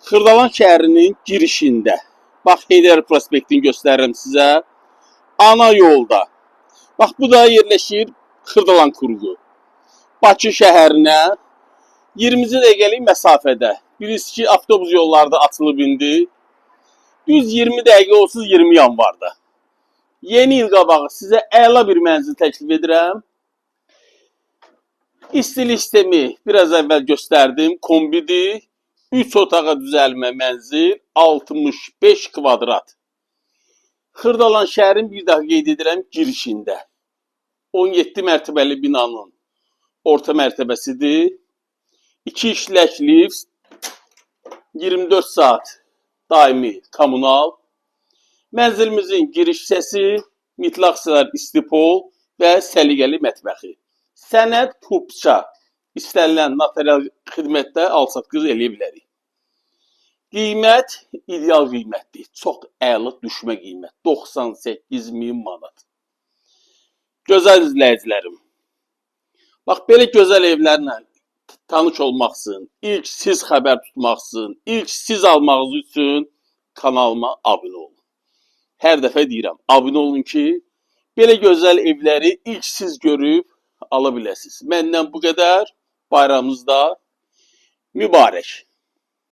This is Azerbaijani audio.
Xırdalan şəhərinin girişində. Bax, Heydər prospektini göstərirəm sizə. Ana yolda. Bax, bu da yerləşir Xırdalan Kuruğu. Bakı şəhərinə 20 dəqiqəlik məsafədə. Bilirsiniz ki, avtobus yolları da açılıb indi. Düz 20 dəqiqə olsuz 20 yanvarda. Yeni il qabağı sizə əla bir mənzil təklif edirəm. İstilik sistemi biraz əvvəl göstərdim. Kombidir. 3 otağa düzəlmə mənzil, 65 kvadrat. Xırdalan şəhərin bir daha qeyd edirəm girişində. 17 mərtəbəli binanın orta mərtəbəsidir. 2 işlək lift, 24 saat daimi kommunal. Mənzilimizin giriş hissəsi, mütləq sığar istipol və səliqəli mətbəxi. Sənəd pupça. İstənilən notarial xidmətdə al-satqız eləyə bilərik. Qiymət ideal qiymətdir. Çox əla düşmə qiymət. 98.000 manat. Gözəl izləyicilərim. Bax, belə gözəl evlərlə tanış olmaq üçün, ilk siz xəbər tutmaq üçün, ilk siz almağınız üçün kanalıma abunə olun. Hər dəfə deyirəm, abunə olun ki, belə gözəl evləri ilk siz görüb ala biləsiniz. Məndən bu qədər. Bayramınız da mübarək.